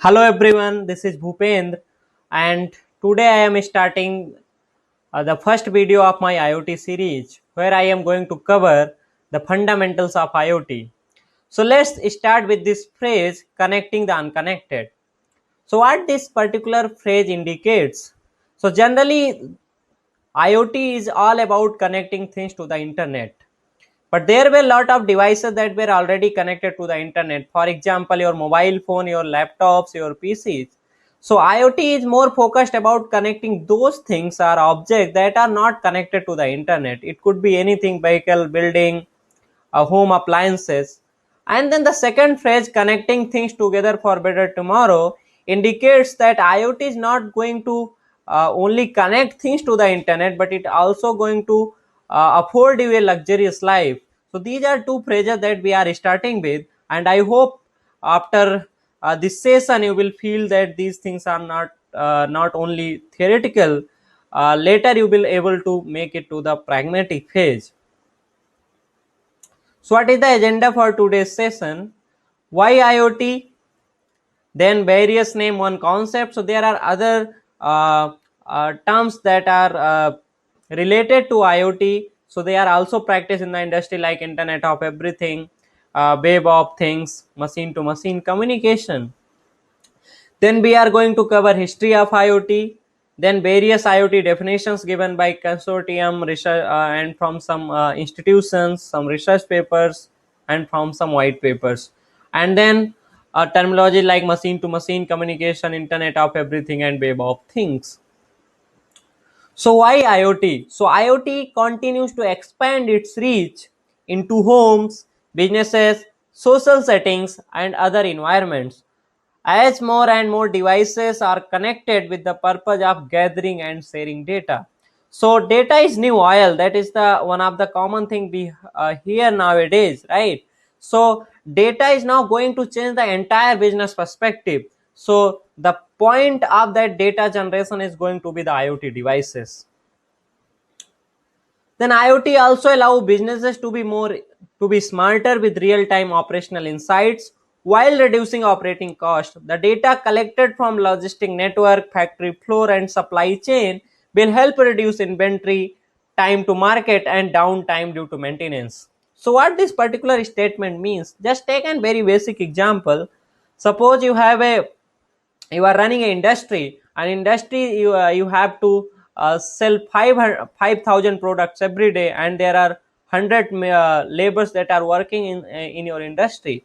Hello everyone, this is Bhupendra and today I am starting the first video of my IoT series where I am going to cover the fundamentals of IoT. So let's start with this phrase connecting the unconnected. So what this particular phrase indicates? So generally IoT is all about connecting things to the internet. But there were a lot of devices that were already connected to the internet. For example, your mobile phone, your laptops, your PCs. So IoT is more focused about connecting those things or objects that are not connected to the internet. It could be anything, vehicle, building, home appliances. And then the second phrase, connecting things together for better tomorrow, indicates that IoT is not going to only connect things to the internet, but it also going to afford you a luxurious life. So these are two phrases that we are starting with, and I hope after this session you will feel that these things are not only theoretical. Later you will able to make it to the pragmatic phase. So what is the agenda for today's session? Why IoT? Then various name one concept. So there are other terms that are related to IoT. So they are also practiced in the industry like Internet of Everything, Web of Things, machine to machine communication. Then we are going to cover history of IoT, then various IoT definitions given by consortium research and from some institutions, some research papers, and from some white papers, and then terminology like machine to machine communication, Internet of Everything, and Web of Things. So why IoT? So IoT continues to expand its reach into homes, businesses, social settings, and other environments as more and more devices are connected with the purpose of gathering and sharing data. So data is new oil. That is the one of the common thing we hear nowadays, right? So data is now going to change the entire business perspective. So the point of that data generation is going to be the IoT devices. Then IoT also allow businesses to be smarter with real-time operational insights while reducing operating cost. The data collected from logistic network, factory floor, and supply chain will help reduce inventory, time to market, and downtime due to maintenance. So what this particular statement means, just take a very basic example. Suppose you are running an industry, an industry you have to sell 5,000 products every day, and there are 100 labors that are working in your industry,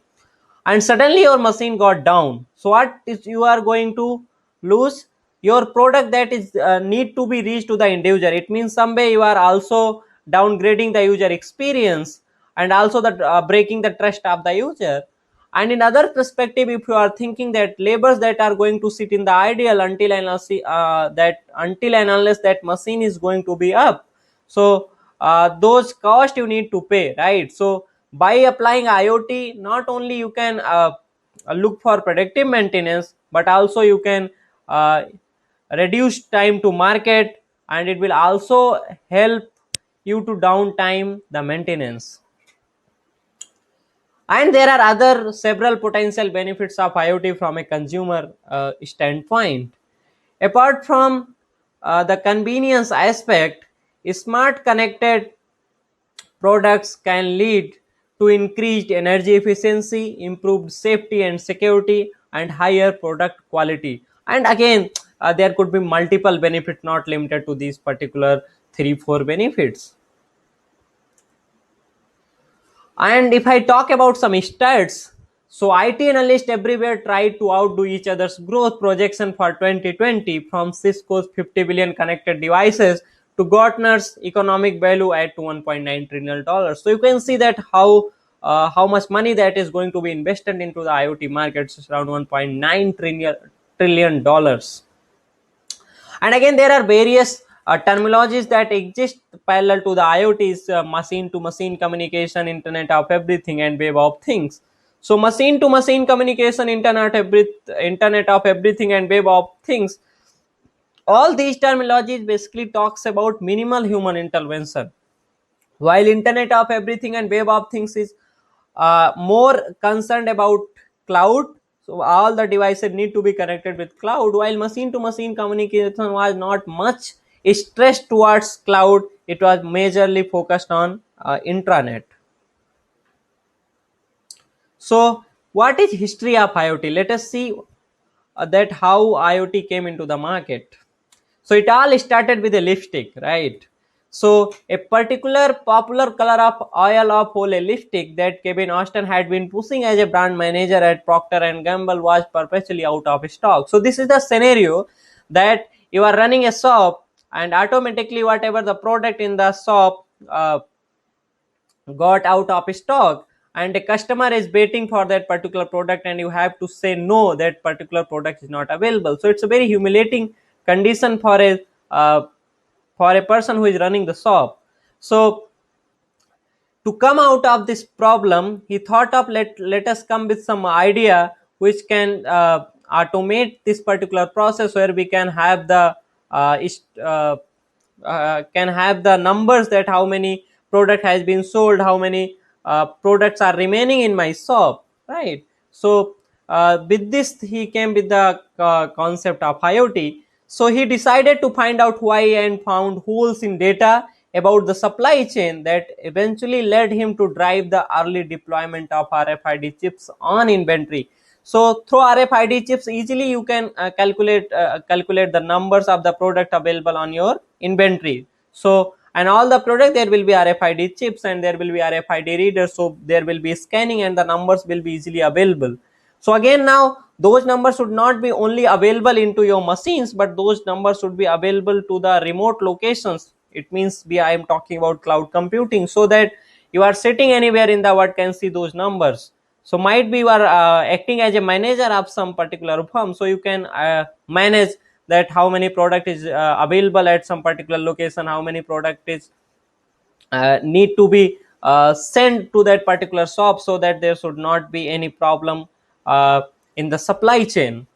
and suddenly your machine got down. So what is you are going to lose? Your product that is need to be reached to the end user. It means some way you are also downgrading the user experience, and also the breaking the trust of the user. And in other perspective, if you are thinking that labors that are going to sit in the ideal until and unless that machine is going to be up, so those cost you need to pay, right? So by applying IoT, not only you can look for predictive maintenance, but also you can uh, reduce time to market, and it will also help you to downtime the maintenance. And there are other several potential benefits of IoT from a consumer standpoint. Apart from the convenience aspect, smart connected products can lead to increased energy efficiency, improved safety and security, and higher product quality. And again, there could be multiple benefits, not limited to these particular 3 4 benefits. And if I talk about some stats, so IT analysts everywhere tried to outdo each other's growth projection for 2020, from Cisco's 50 billion connected devices to Gartner's economic value at $1.9 trillion dollars. So you can see that how much money that is going to be invested into the IoT markets, around 1.9 trillion dollars. And again, there are various terminologies that exist parallel to the IoT's machine to machine communication, Internet of Everything, and Web of Things. So machine to machine communication, Internet of Everything, and Web of Things, all these terminologies basically talks about minimal human intervention, while Internet of Everything and Web of Things is more concerned about cloud. So all the devices need to be connected with cloud, while machine to machine communication was not much stressed towards cloud. It was majorly focused on intranet. So what is history of IoT? Let us see that how IoT came into the market. So it all started with a lipstick, right? So a particular popular color of oil of Olay lipstick that Kevin Austin had been pushing as a brand manager at Procter and Gamble was perpetually out of stock. So this is the scenario that you are running a shop and automatically whatever the product in the shop got out of stock, and a customer is waiting for that particular product and you have to say no, that particular product is not available. So it's a very humiliating condition uh, for a person who is running the shop. So to come out of this problem, he thought of let us come with some idea which can automate this particular process, where we can have the can have the numbers that how many product has been sold, how many products are remaining in my shop, right? So with this he came with the concept of IoT. So he decided to find out why and found holes in data about the supply chain that eventually led him to drive the early deployment of RFID chips on inventory. So through RFID chips, easily you can calculate the numbers of the product available on your inventory. So and all the product there will be RFID chips and there will be RFID readers. So there will be scanning and the numbers will be easily available. So again, now those numbers should not be only available into your machines, but those numbers should be available to the remote locations. It means I am talking about cloud computing, so that you are sitting anywhere in the world can see those numbers. So might be you are acting as a manager of some particular firm, so you can manage that how many product is available at some particular location, how many product is need to be sent to that particular shop, so that there should not be any problem in the supply chain.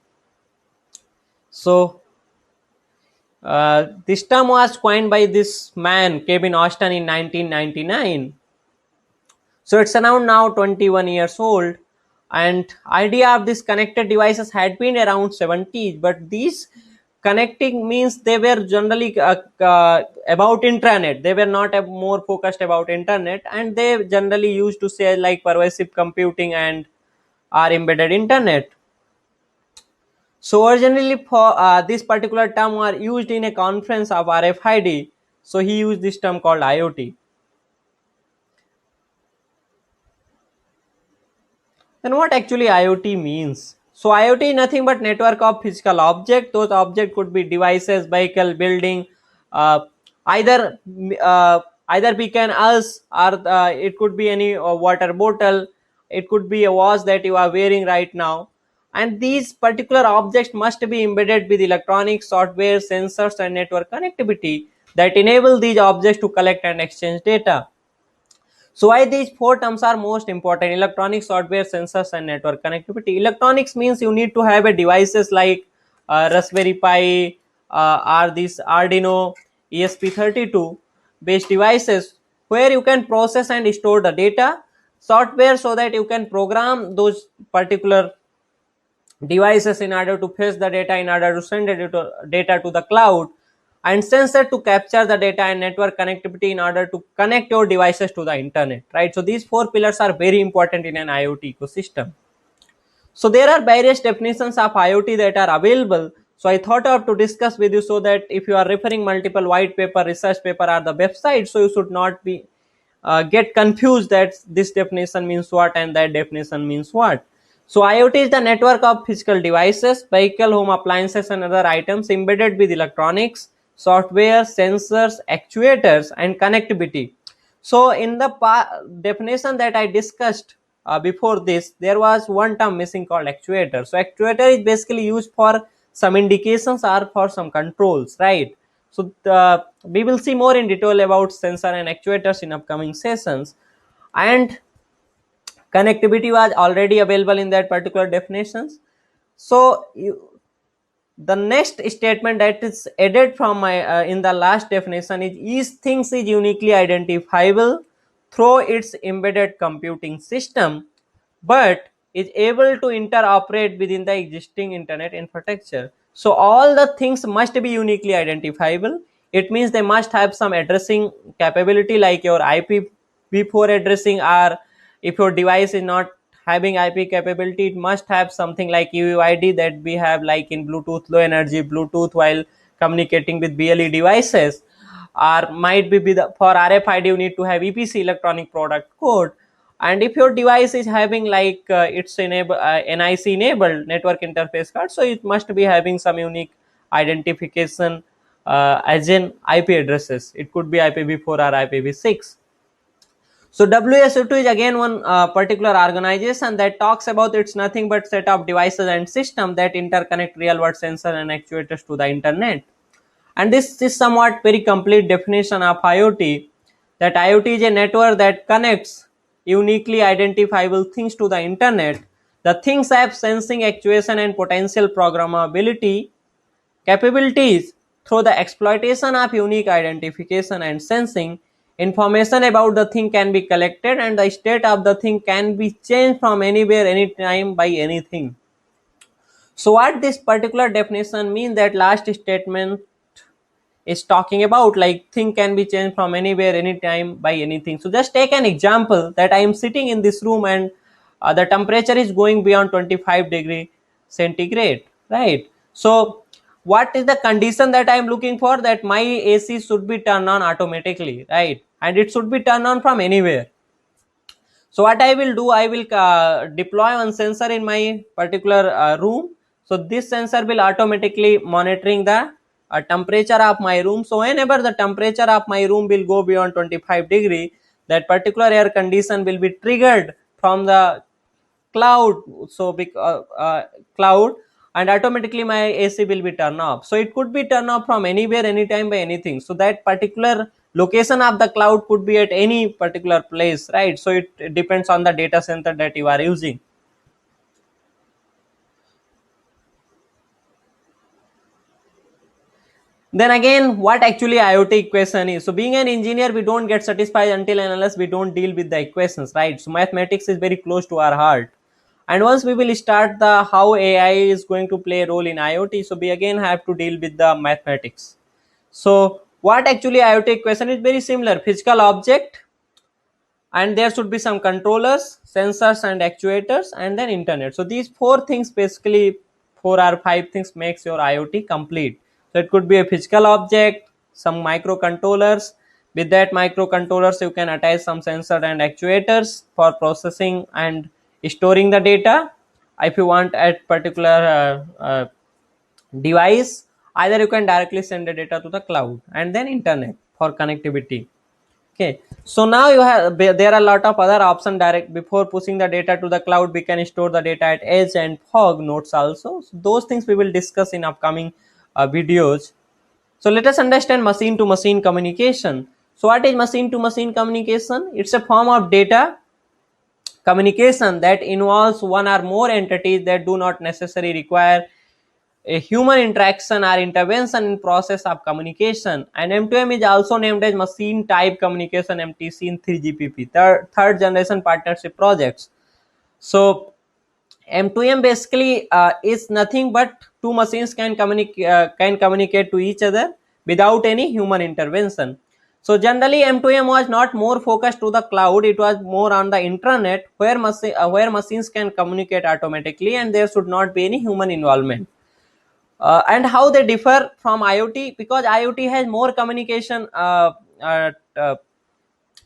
So this term was coined by this man Kevin Austin in 1999. So it's around now 21 years old, and idea of this connected devices had been around 70s, but these connecting means they were generally about intranet. They were not more focused about internet, and they generally used to say like pervasive computing and our embedded internet. So originally for this particular term were used in a conference of RFID. So he used this term called IoT. Then what actually IoT means? So IoT is nothing but network of physical objects. Those objects could be devices, vehicle, building, uh, either either we can us, or it could be any water bottle. It could be a watch that you are wearing right now. And these particular objects must be embedded with electronics, software, sensors, and network connectivity that enable these objects to collect and exchange data. So why these four terms are most important? Electronics, software, sensors, and network connectivity. Electronics means you need to have a devices like Raspberry Pi or this Arduino ESP32 based devices where you can process and store the data. Software, so that you can program those particular devices in order to fetch the data, in order to send the data to the cloud, and sensor to capture the data, and network connectivity in order to connect your devices to the internet, right? So these four pillars are very important in an IoT ecosystem. So there are various definitions of IoT that are available. So I thought of to discuss with you, so that if you are referring multiple white paper, research paper, or the website, so you should not be get confused that this definition means what and that definition means what. So IoT is the network of physical devices, vehicle, home appliances, and other items embedded with electronics, software, sensors, actuators, and connectivity. So in the definition that I discussed before this, there was one term missing called actuator. So actuator is basically used for some indications or for some controls, right? So we will see more in detail about sensor and actuators in upcoming sessions. And connectivity was already available in that particular definitions. So the next statement that is added from my in the last definition is each things is uniquely identifiable through its embedded computing system, but is able to interoperate within the existing internet infrastructure. So all the things must be uniquely identifiable. It means they must have some addressing capability like your IPv4 addressing, or if your device is not having IP capability, it must have something like UUID that we have like in Bluetooth, low energy Bluetooth while communicating with BLE devices, or might be the, for RFID you need to have EPC, electronic product code. And if your device is having like it's enable NIC enabled network interface card, so it must be having some unique identification as in IP addresses. It could be IPv4 or IPv6. So WSO2 is again one particular organization that talks about it's nothing but set of devices and system that interconnect real world sensor and actuators to the internet. And this is somewhat very complete definition of IoT, that IoT is a network that connects uniquely identifiable things to the internet. The things have sensing, actuation and potential programmability capabilities. Through the exploitation of unique identification and sensing, information about the thing can be collected and the state of the thing can be changed from anywhere, anytime by anything. So what this particular definition means, that last statement is talking about like thing can be changed from anywhere, anytime by anything. So just take an example that I am sitting in this room and the temperature is going beyond 25 degree centigrade, right? So what is the condition that I am looking for? That my AC should be turned on automatically, right? And it should be turned on from anywhere. So what I will do, I will deploy one sensor in my particular room. So this sensor will automatically monitoring the temperature of my room. So whenever the temperature of my room will go beyond 25 degree, that particular air condition will be triggered from the cloud. So cloud, and automatically my AC will be turned off. So it could be turned off from anywhere, anytime by anything. So that particular location of the cloud could be at any particular place, right? So it depends on the data center that you are using. Then again, what actually IoT equation is? So being an engineer, we don't get satisfied until and unless we don't deal with the equations, right? So mathematics is very close to our heart. And once we will start the how AI is going to play a role in IoT, so we again have to deal with the mathematics. So what actually IoT equation is? Very similar. Physical object, and there should be some controllers, sensors and actuators, and then internet. So these four things, basically 4 or 5 things, makes your IoT complete. So it could be a physical object, some microcontrollers. With that microcontrollers you can attach some sensor and actuators for processing and storing the data. If you want at particular device, either you can directly send the data to the cloud, and then internet for connectivity. Okay, so now you have, there are a lot of other options. Direct, before pushing the data to the cloud, we can store the data at edge and fog nodes also. So those things we will discuss in upcoming videos. So let us understand machine to machine communication. So what is machine to machine communication? It's a form of data communication that involves one or more entities that do not necessarily require a human interaction or intervention in process of communication. And M2M is also named as machine type communication, MTC, in 3GPP, third generation partnership projects. So M2M basically is nothing but two machines can communicate to each other without any human intervention. So generally M2M was not more focused to the cloud, it was more on the intranet where machines can communicate automatically and there should not be any human involvement. And how they differ from IoT, because IoT has more communication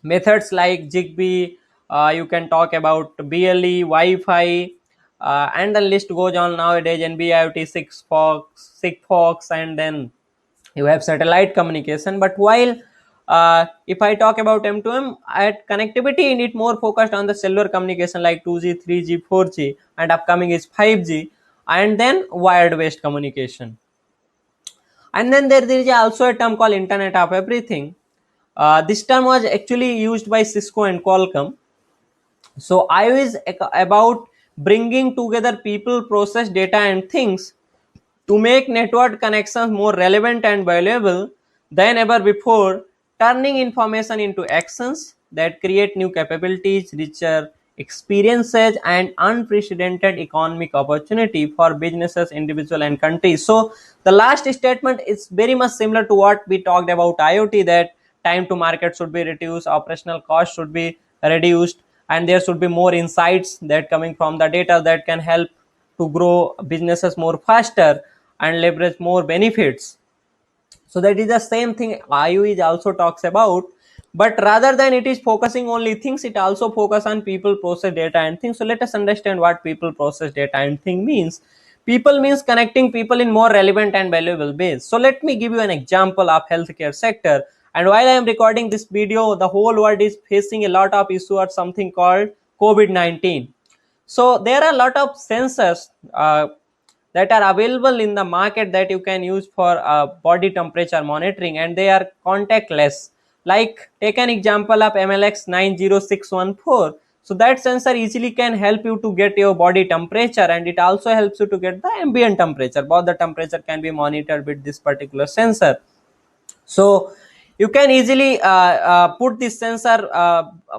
methods like Zigbee, you can talk about BLE, Wi-Fi, and the list goes on nowadays, NB-IoT, Sigfox, and then you have satellite communication. But while if I talk about M2M, at connectivity, it more focused on the cellular communication like 2G, 3G, 4G, and upcoming is 5G, and then wired based communication. And then there is also a term called Internet of Everything. This term was actually used by Cisco and Qualcomm. So I is about bringing together people, process, data, and things to make network connections more relevant and valuable than ever before, turning information into actions that create new capabilities, richer experiences, and unprecedented economic opportunity for businesses, individual, and countries. So the last statement is very much similar to what we talked about IoT, that time to market should be reduced, operational cost should be reduced, and there should be more insights that coming from the data that can help to grow businesses more faster and leverage more benefits. So that is the same thing IOE also talks about, but rather than it is focusing only things, it also focus on people, process, data, and things. So let us understand what people, process, data, and thing means. People means connecting people in more relevant and valuable ways. So let me give you an example of healthcare sector. And while I am recording this video, the whole world is facing a lot of issue or something called COVID-19. So there are a lot of sensors that are available in the market that you can use for body temperature monitoring, and they are contactless. Like take an example of MLX 90614. So that sensor easily can help you to get your body temperature, and it also helps you to get the ambient temperature. Both the temperature can be monitored with this particular sensor. So you can easily put this sensor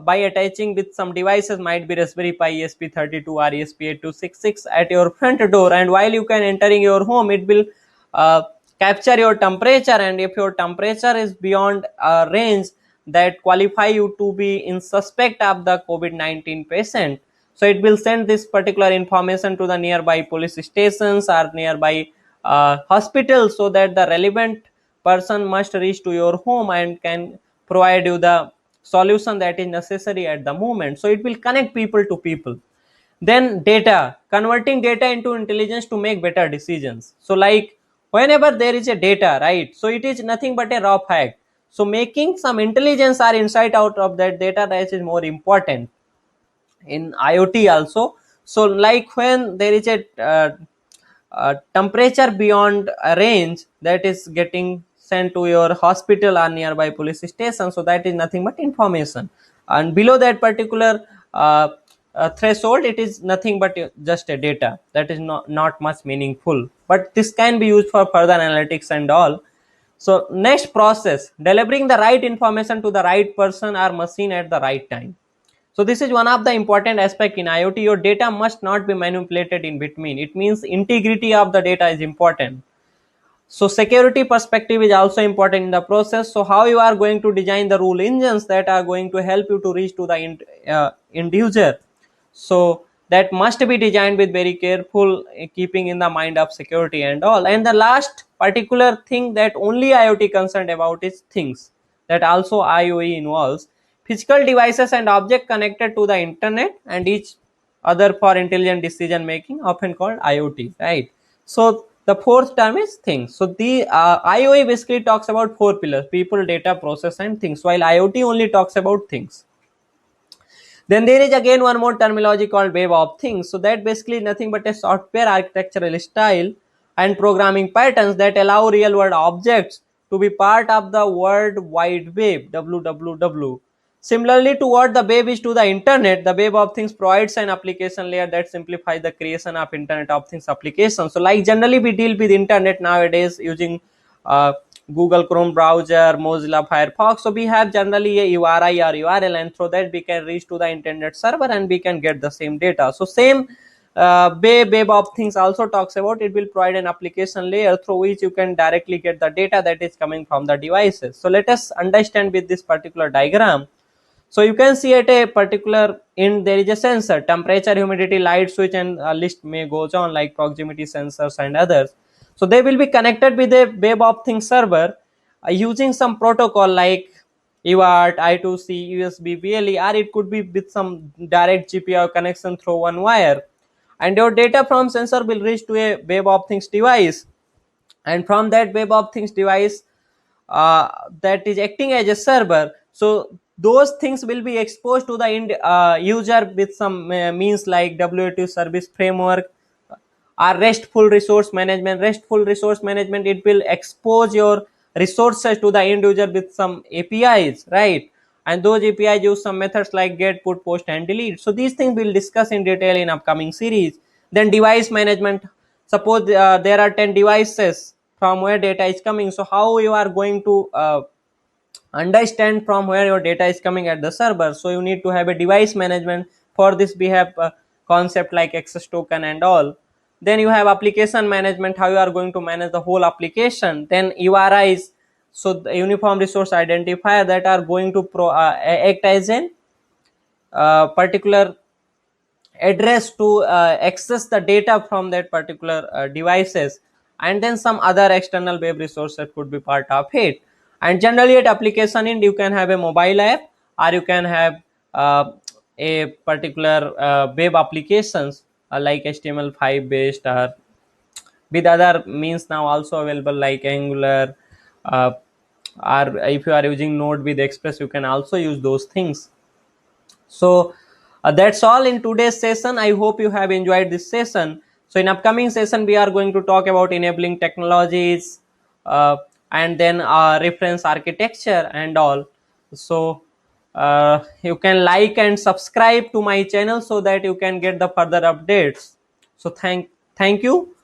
by attaching with some devices, might be Raspberry Pi ESP32 or ESP8266 at your front door, and while you can entering your home, it will uh, capture your temperature, and if your temperature is beyond a range that qualify you to be in suspect of the COVID-19 patient, so it will send this particular information to the nearby police stations or nearby hospitals, so that the relevant person must reach to your home and can provide you the solution that is necessary at the moment. So it will connect people to people. Then data, converting data into intelligence to make better decisions. So like whenever there is a data, right, so it is nothing but a raw fact. So making some intelligence or insight out of that data, that is more important in IoT also. So like when there is a temperature beyond a range that is getting sent to your hospital or nearby police station, so that is nothing but information, and below that particular threshold, it is nothing but just a data that is not much meaningful, but this can be used for further analytics and all. So next, process, delivering the right information to the right person or machine at the right time. So this is one of the important aspect in IoT. Your data must not be manipulated in between. It means integrity of the data is important. So security perspective is also important in the process. So how you are going to design the rule engines that are going to help you to reach to the end user. So that must be designed with very careful, keeping in the mind of security and all. And the last particular thing that only IoT concerned about is things, that also IoE involves physical devices and objects connected to the internet and each other for intelligent decision making, often called IoT, right? So the fourth term is things. So the IoE basically talks about four pillars: people, data, process, and things, while IoT only talks about things. Then there is again one more terminology called web of things. So that basically nothing but a software architectural style and programming patterns that allow real world objects to be part of the World Wide Web, WWW. Similarly to what the web is to the internet, the web of things provides an application layer that simplifies the creation of internet of things applications. So like generally we deal with internet nowadays using uh, Google Chrome browser, Mozilla Firefox. So we have generally a URI or URL, and through that we can reach to the internet server and we can get the same data. So same web of things also talks about, it will provide an application layer through which you can directly get the data that is coming from the devices. So let us understand with this particular diagram. So you can see at a particular end there is a sensor, temperature, humidity, light switch, and a list may goes on, like proximity sensors and others. So they will be connected with a web of things server using some protocol like UART, I2C, USB, BLE, or it could be with some direct GPIO connection through one wire. And your data from sensor will reach to a web of things device, and from that web of things device uh, that is acting as a server, so those things will be exposed to the end user with some means like WAT service framework or restful resource management. It will expose your resources to the end user with some APIs, right? And those APIs use some methods like get, put, post, and delete. So these things we'll discuss in detail in upcoming series. Then device management. Suppose there are 10 devices from where data is coming. So how you are going to understand from where your data is coming at the server? So you need to have a device management For this we have concept like access token and all. Then you have application management, how you are going to manage the whole application. Then URIs, so the uniform resource identifier, that are going to act as an particular address to access the data from that particular devices. And then some other external web resource that could be part of it. And generally at application end you can have a mobile app, or you can have a particular web applications like HTML5 based, or with other means now also available like Angular, uh, or if you are using Node with Express, you can also use those things. So that's all in today's session. I hope you have enjoyed this session. So in upcoming session we are going to talk about enabling technologies, and then reference architecture and all. So you can like and subscribe to my channel so that you can get the further updates. So thank you.